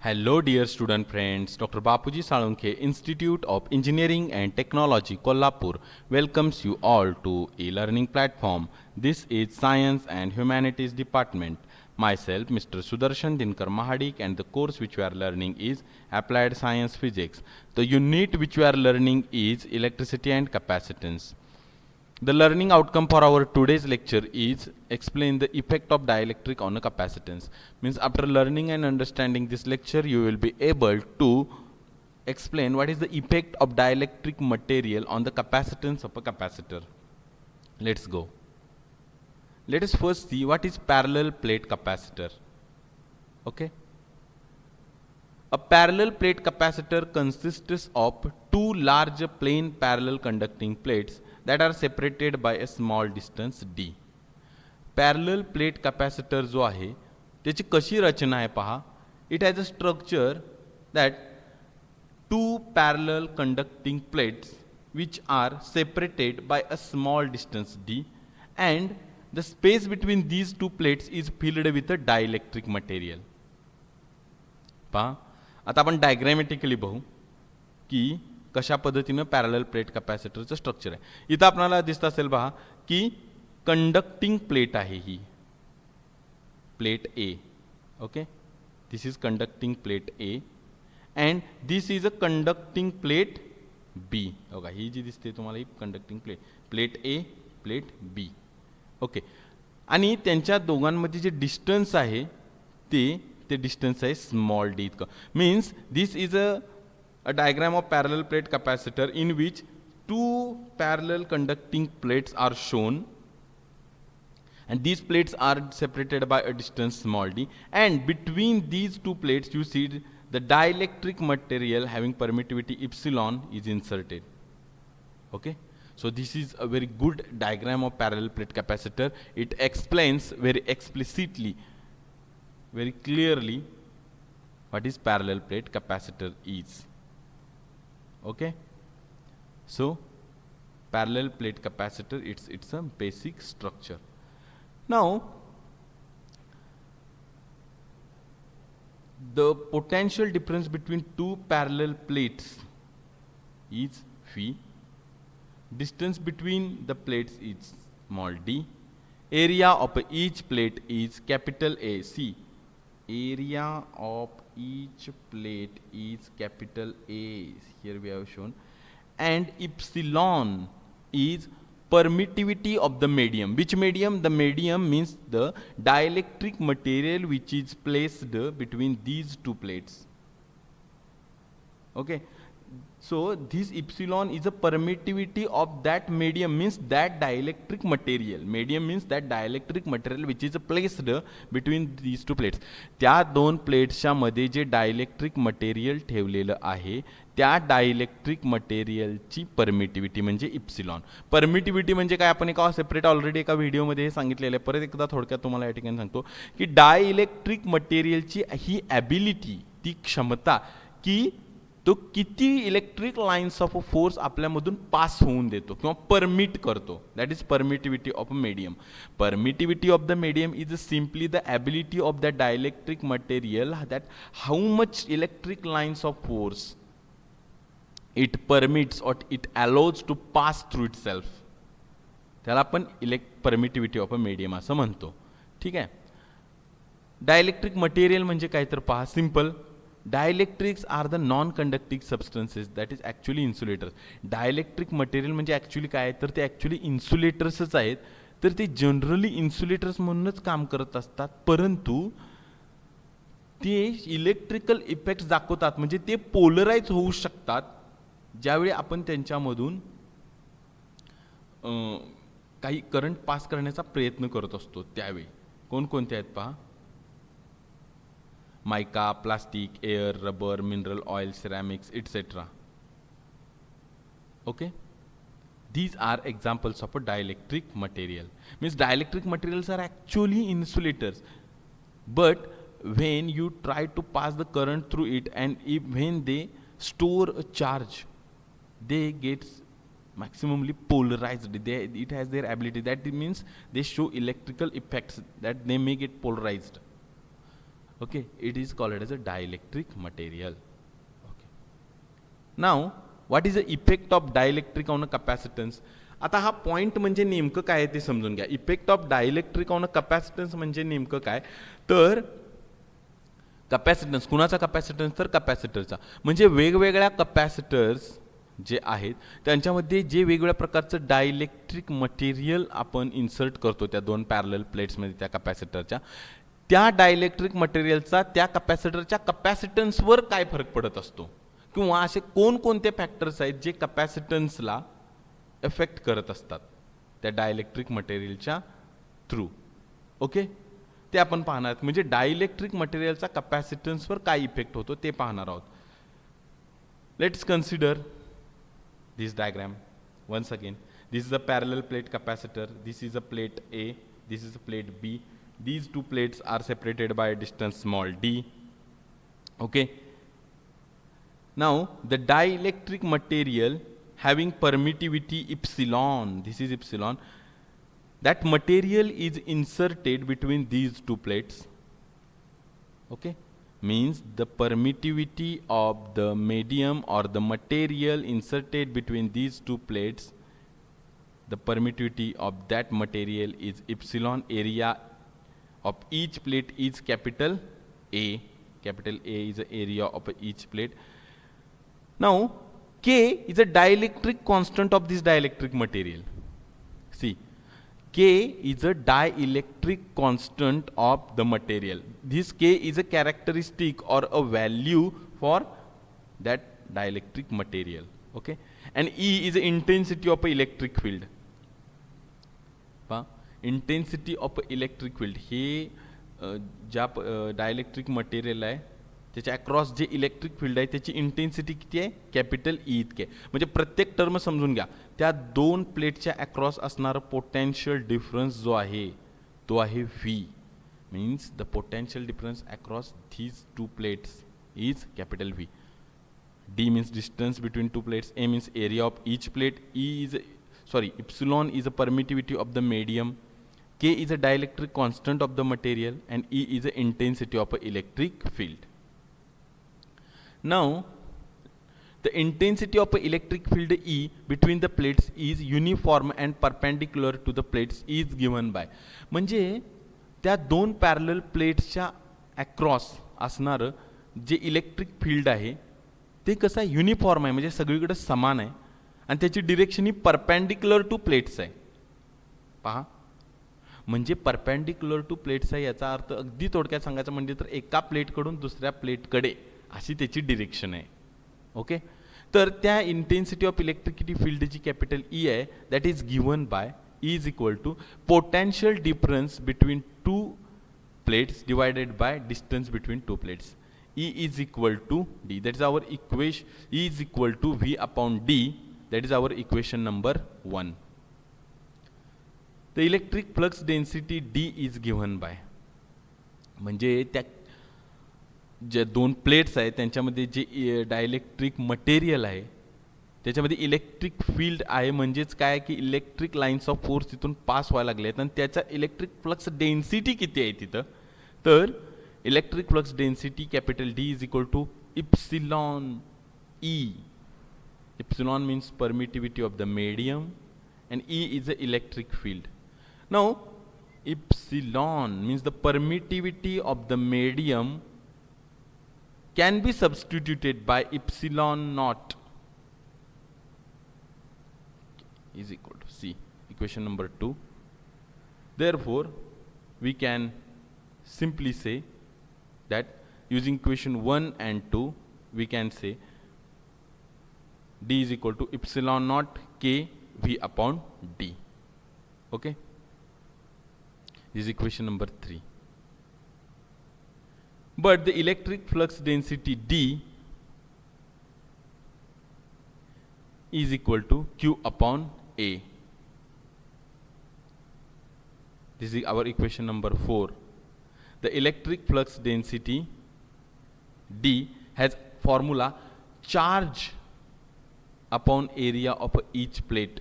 Hello dear student friends, Dr. Bapuji Salunkhe, Institute of Engineering and Technology, Kolhapur welcomes you all to e-learning platform. This is Science and Humanities Department. Myself, Mr. Sudarshan Dinkar Mahadik, and the course which we are learning is Applied Science Physics. The unit which we are learning is Electricity and Capacitance. The learning outcome for our today's lecture is explain the effect of dielectric on a capacitance. Means after learning and understanding this lecture, you will be able to explain what is the effect of dielectric material on the capacitance of a capacitor. Let's go. Let us first see what is parallel plate capacitor. Okay. A parallel plate capacitor consists of two large plain parallel conducting plates that are separated by a small distance d. Parallel plate capacitor जो आहे त्याची कशी रचना आहे पहा. It has a structure that two parallel conducting plates which are separated by a small distance d, and the space between these two plates is filled with a dielectric material. पहा आता आपण डायग्रॅमॅटिकली बघू की कशा पद्धतीने पॅरलल प्लेट कॅपॅसिटरचं स्ट्रक्चर आहे. इथं आपल्याला दिसत असेल पहा की कंडक्टिंग प्लेट आहे ही plate A. Okay, this is conducting plate A and this is a conducting plate B. बघा ही जी दिसते तुम्हाला ही conducting plate A plate B. Okay, आणि त्यांच्या दोघांमध्ये जे डिस्टन्स आहे ते डिस्टन्स आहे स्मॉल डी इतकं. Means this is a diagram of parallel plate capacitor in which two parallel conducting plates are shown, and these plates are separated by a distance small d, and between these two plates you see the dielectric material having permittivity epsilon is inserted. Okay, so this is a very good diagram of parallel plate capacitor. It explains very explicitly, very clearly what is parallel plate capacitor is. Okay, so parallel plate capacitor, it's a basic structure. Now the potential difference between two parallel plates is phi. Distance between the plates is small d. Area of each plate is capital A. See, area of each plate is capital A, here we have shown, and epsilon is permittivity of the medium. Which medium? The medium means the dielectric material which is placed between these two plates. Okay, so this epsilon is a permittivity of that medium, means that dielectric material. Medium means that dielectric material which is placed between these two plates. त्या दोन प्लेट्सच्या मध्ये जे dielectric material ठेवलेलं आहे त्या dielectric मटेरियलची permittivity म्हणजे epsilon. Permittivity म्हणजे काय आपण एका सेपरेट ऑलरेडी एका व्हिडिओमध्ये हे सांगितलेलं आहे. परत एकदा थोडक्यात तुम्हाला या ठिकाणी सांगतो की डायइलेक्ट्रिक मटेरियलची ही ॲबिलिटी, ती क्षमता की तो किती इलेक्ट्रिक लाइन्स ऑफ फोर्स आपल्यामधून पास होऊन देतो किंवा परमिट करतो. That is permittivity of a medium. Permittivity of the medium is simply the ability of the dielectric material that how much electric lines of force it permits और it allows to pass through itself. त्याला आपण permittivity of a medium असं म्हणतो. ठीक आहे. Dielectric material म्हणजे काय तर पहा, simple. Dielectrics are the non-conducting substances that is actually insulators. Dielectric material म्हणजे ॲक्च्युली काय तर ते ॲक्च्युली इन्सुलेटर्सच आहेत. तर ते जनरली इन्सुलेटर्स म्हणूनच काम करत असतात, परंतु ते इलेक्ट्रिकल इफेक्ट्स दाखवतात. म्हणजे ते पोलराइज होऊ शकतात ज्यावेळी आपण त्यांच्यामधून काही करंट पास करण्याचा प्रयत्न करत असतो त्यावेळी. कोणकोणते आहेत पहा. mica, plastic, air, rubber, mineral oil, ceramics, etc. Okay, these are examples of a dielectric material. Means dielectric materials are actually insulators, but when you try to pass the current through it and when they store a charge, they get maximally polarized. It has their ability, that means they show electrical effects that they may get polarized. Okay, it is called as a dielectric material. Okay. Now, what is the effect of dielectric on a capacitance? आता हा point म्हणजे नेमकं काय ते समजून घ्या. Effect of dielectric on a capacitance म्हणजे नेमकं काय, तर कॅपॅसिटन्स कुणाचा कॅपॅसिटन्स, तर कॅपॅसिटरचा. म्हणजे वेगवेगळ्या कॅपॅसिटर्स जे आहेत त्यांच्यामध्ये जे वेगवेगळ्या प्रकारचं डायलेक्ट्रिक मटेरियल आपण इन्सर्ट करतो त्या दोन पॅरलल प्लेट्समध्ये त्या कॅपॅसिटरच्या, त्या डायलेक्ट्रिक मटेरियलचा त्या कॅपॅसिटरच्या कॅपॅसिटन्सवर काय फरक पडत असतो, किंवा असे कोणकोणते फॅक्टर्स आहेत जे कॅपॅसिटन्सला इफेक्ट करत असतात त्या डायलेक्ट्रिक मटेरियलच्या थ्रू. ओके, ते आपण पाहणार आहोत. म्हणजे डायलेक्ट्रिक मटेरियलचा कॅपॅसिटन्सवर काय इफेक्ट होतो ते पाहणार आहोत. Let's consider this diagram once again. This is a parallel plate capacitor, this is a plate A, this is a plate B. These two plates are separated by a distance small d. Okay, now the dielectric material having permittivity epsilon, this is epsilon, that material is inserted between these two plates. Okay, means the permittivity of the medium or the material inserted between these two plates, the permittivity of that material is epsilon. Area of each plate is capital A. Capital A is the area of each plate. Now K is a dielectric constant of this dielectric material. See, K is a dielectric constant of the material. This K is a characteristic or a value for that dielectric material. Okay, and E is the intensity of an electric field. Intensity of electric field हे ज्या dielectric material आहे त्याच्या across जे electric field आहे त्याची intensity किती आहे, capital ई इतके. म्हणजे प्रत्येक टर्म समजून घ्या, त्या दोन प्लेटच्या अक्रॉस असणारं पोटेन्शियल डिफरन्स जो आहे तो आहे V. Means the potential difference across धीज to plates is capital V. D means distance between two plates, A means area of each plate, epsilon is a permittivity of the medium, K is a dielectric constant of the material, and E is the intensity of an electric field. Now the intensity of an electric field E between the plates is uniform and perpendicular to the plates is given by. म्हणजे त्या दोन parallel प्लेट्सच्या across असणारं जे electric field आहे ते कसं आहे, uniform आहे, म्हणजे सगळीकडे समान आहे, आणि त्याची direction he perpendicular to plates आहे. पहा, म्हणजे परपेंडिक्युलर टू प्लेट्स आहे याचा अर्थ अगदी थोडक्यात सांगायचं म्हणजे तर एका प्लेटकडून दुसऱ्या प्लेटकडे अशी त्याची डिरेक्शन आहे. ओके, तर त्या इंटेन्सिटी ऑफ इलेक्ट्रिसिटी फील्ड जी कॅपिटल ई आहे that is given by E is equal to potential difference between two plates divided by distance between two plates. E is equal to D, that is our equation. E is equal to V upon D, that is our equation number 1. The electric flux density D is given by, म्हणजे त्या जे दोन plates आहेत त्यांच्यामध्ये जे dielectric material आहे त्याच्यामध्ये electric field आहे, म्हणजेच काय की इलेक्ट्रिक लाईन्स ऑफ फोर्स तिथून पास व्हायला लागले आहेत आणि त्याचा इलेक्ट्रिक फ्लक्स डेन्सिटी किती आहे तिथं, तर electric flux density capital D is equal to epsilon E. Epsilon means permittivity of the medium and E is the electric field. Now epsilon means the permittivity of the medium can be substituted by epsilon naught is equal to C, equation number 2. Therefore we can simply say that using equation 1 and 2 we can say D is equal to epsilon naught K V upon D. Okay, this is equation number 3. But the electric flux density D is equal to Q upon A. This is our equation number 4. The electric flux density D has formula charge upon area of each plate,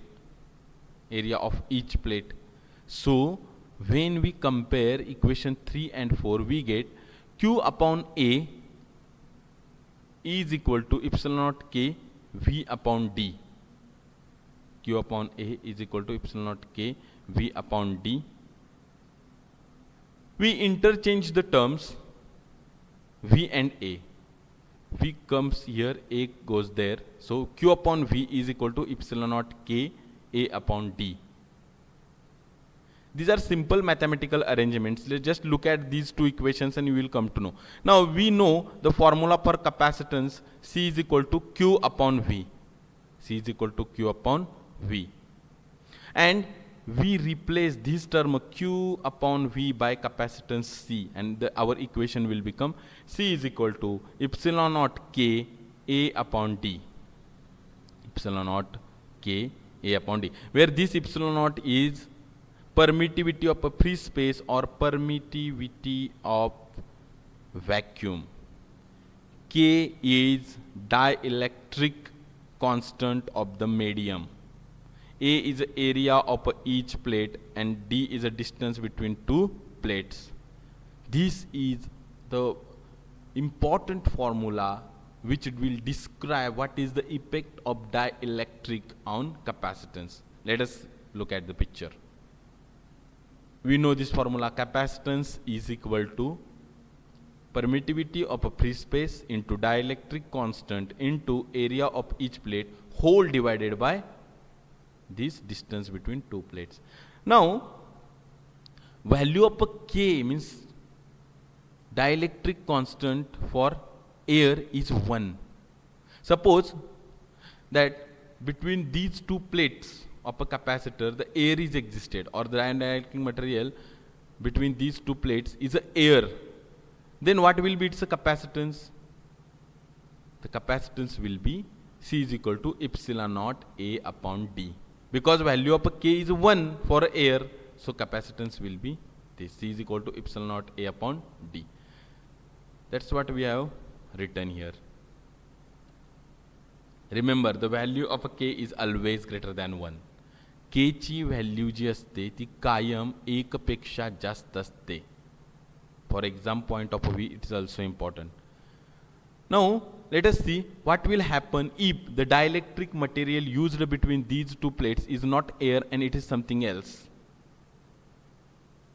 area of each plate. So when we compare equation 3 and 4 we get Q upon A is equal to epsilon naught K V upon D. Q upon A is equal to epsilon naught K V upon D. We interchange the terms V and A. V comes here, A goes there. So Q upon V is equal to epsilon naught K A upon D. These are simple mathematical arrangements. Let's just look at these two equations and you will come to know. Now we know the formula for capacitance C is equal to Q upon V. C is equal to Q upon V. And we replace this term Q upon V by capacitance C, and our equation will become C is equal to epsilon naught K A upon D. Epsilon naught K A upon D, where this epsilon naught is permittivity of a free space or permittivity of vacuum. K is dielectric constant of the medium. A is the area of each plate and D is the distance between two plates. This is the important formula which will describe what is the effect of dielectric on capacitance. Let us look at the picture. We know this formula: capacitance is equal to permittivity of a free space into dielectric constant into area of each plate whole divided by this distance between two plates. Now value of a K means dielectric constant for air is 1. Suppose that between these two plates of a capacitor the air is existed, or the dielectric material between these two plates is a air, then what will be its capacitance? The capacitance will be C is equal to epsilon naught A upon D. Because value of a K is 1 for air, so capacitance will be this, C is equal to epsilon naught A upon D. That's what we have written here. Remember, the value of a K is always greater than 1. K ची value जी असते ती कायम 1 पेक्षा जास्त असते. For exam point of view, it is also important. Now let us see what will happen if the dielectric material used between these two plates is not air and it is something else.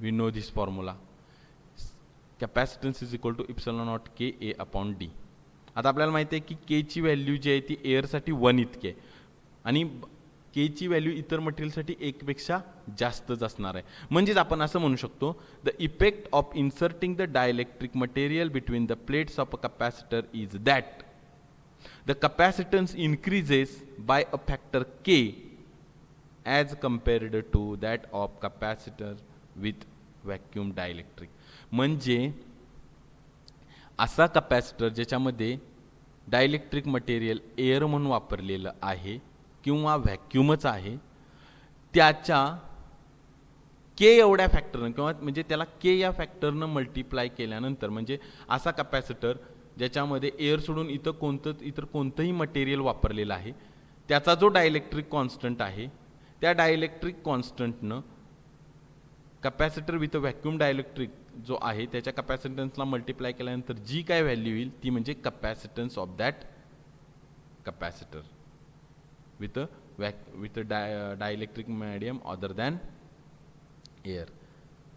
We know this formula. Capacitance is equal to epsilon naught K A upon D. आता आपल्याला माहिती आहे की K ची value जी आहे ती air साठी 1 इतके आहे आणि K ची व्हॅल्यू इतर मटेरियल साठी 1 पेक्षा जास्तच असणार आहे. म्हणजेच आपण असं म्हणू शकतो, the effect of inserting the dielectric material between the plates of a capacitor is that the capacitance increases by a factor K as compared to that of capacitor with vacuum dielectric. म्हणजे असा capacitor ज्याच्यामध्ये dielectric material air म्हणून वापरलेलं आहे किंवा व्हॅक्यूमच आहे, त्याच्या के एवढ्या फॅक्टरनं किंवा म्हणजे त्याला के या फॅक्टरनं मल्टिप्लाय केल्यानंतर, म्हणजे असा कॅपॅसिटर ज्याच्यामध्ये एअर सोडून इतर कोणतंही मटेरियल वापरलेलं आहे, त्याचा जो डायलेक्ट्रिक कॉन्स्टंट आहे त्या डायलेक्ट्रिक कॉन्स्टंटनं कॅपॅसिटर विथ व्हॅक्यूम डायलेक्ट्रिक जो आहे त्याच्या कॅपॅसिटन्सला मल्टिप्लाय केल्यानंतर जी काय व्हॅल्यू येईल ती म्हणजे capacitance of that capacitor with a dielectric medium other than air.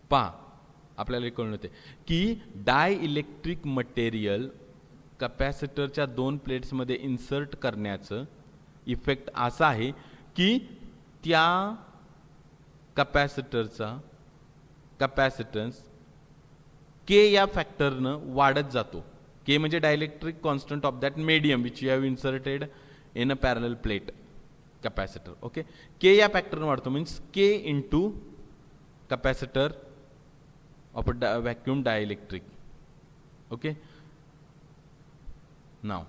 पहा आपल्याला कळून येते की डायइलेक्ट्रिक मटेरियल कॅपॅसिटरच्या 2 प्लेट्समध्ये इन्सर्ट करण्याचं इफेक्ट असा आहे की त्या कॅपॅसिटरचा कॅपॅसिटन्स के या फॅक्टरनं वाढत जातो. के म्हणजे dielectric constant of that medium which you have inserted in a parallel plate capacitor. Okay, के या फॅक्टरनं वाढतो मीन्स के into capacitor of a vacuum dielectric. Okay, now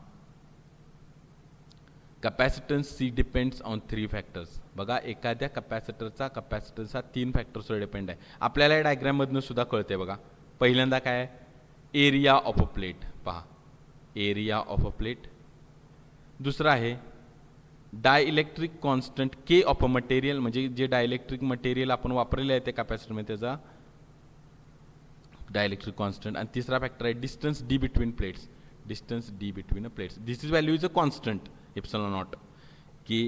capacitance see depends on 3 factors. बघा, एखाद्या कॅपॅसिटरचा कॅपॅसिटन्सचा 3 फॅक्टर्सवर डिपेंड आहे. आपल्याला या डायग्राममधनं सुद्धा कळते. बघा, पहिल्यांदा काय आहे, एरिया ऑफ अ प्लेट. पहा, एरिया ऑफ अ प्लेट. दुसरा आहे डायइलेक्ट्रिक कॉन्स्टंट के ऑफ अ मटेरियल, म्हणजे जे डायइलेक्ट्रिक मटेरियल आपण वापरले आहे त्या कॅपॅसिटरमध्ये त्याचा डायलेक्ट्रिक कॉन्स्टंट. आणि तिसरा फॅक्टर आहे distance D between plates. Distance D between a plates, this is value is a constant epsilon not. के,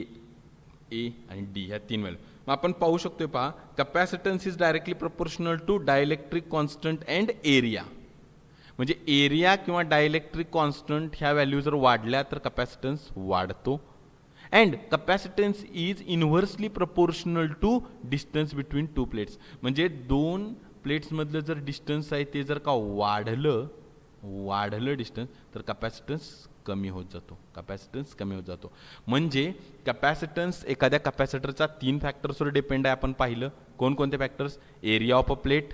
ए आणि डी ह्या तीन व्हॅल्यू. मग आपण पाहू शकतोय पहा, capacitance is directly proportional to dielectric constant and area. म्हणजे एरिया किंवा डायलेक्ट्रिक कॉन्स्टंट ह्या व्हॅल्यू जर वाढल्या तर कपॅसिटन्स वाढतो. And capacitance is inversely proportional to distance between two plates. म्हणजे दोन प्लेट्समधलं जर डिस्टन्स आहे ते जर का वाढलं डिस्टन्स तर कपॅसिटन्स कमी होत जातो. कपॅसिटन्स कमी होत जातो. म्हणजे कपॅसिटन्स एखाद्या कपॅसिटरचा 3 फॅक्टर्सवर डिपेंड आहे. आपण पाहिलं कोणकोणते factors? Area of a plate,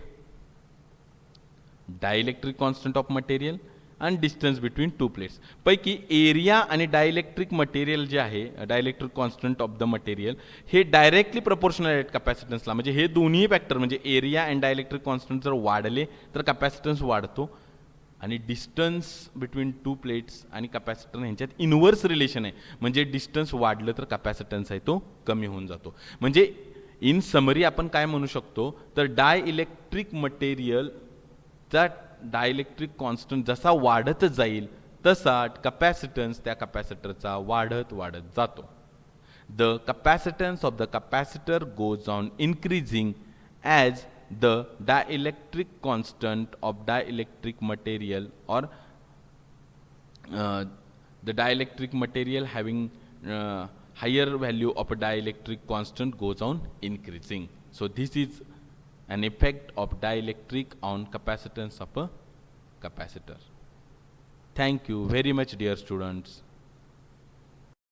dielectric constant of material आणि डिस्टन्स बिटवीन टू प्लेट्स. पैकी एरिया आणि डायलेक्ट्रिक मटेरियल जे आहे, dielectric constant of the material, हे डायरेक्टली प्रपोर्शनल आहेत कपॅसिटन्सला. म्हणजे हे दोन्ही फॅक्टर म्हणजे एरिया अँड डायलेक्ट्रिक कॉन्स्टंट जर वाढले तर कपॅसिटन्स वाढतो. आणि डिस्टन्स बिटवीन टू प्लेट्स आणि कपॅसिटर यांच्यात इन्व्हर्स रिलेशन आहे. म्हणजे डिस्टन्स वाढलं तर कपॅसिटन्स आहे तो कमी होऊन जातो. म्हणजे इन समरी आपण काय म्हणू शकतो तर डायइलेक्ट्रिक मटेरियलचा डायलेक्ट्रिक कॉन्स्टंट जसा वाढत जाईल तसा कपॅसिटन्स त्या कपॅसिटरचा वाढत जातो. The capacitance of the capacitor goes on increasing as the dielectric constant of dielectric material or the dielectric material having higher value of a dielectric constant goes on increasing. So this is an effect of dielectric on capacitance of a capacitor. Thank you very much, dear students.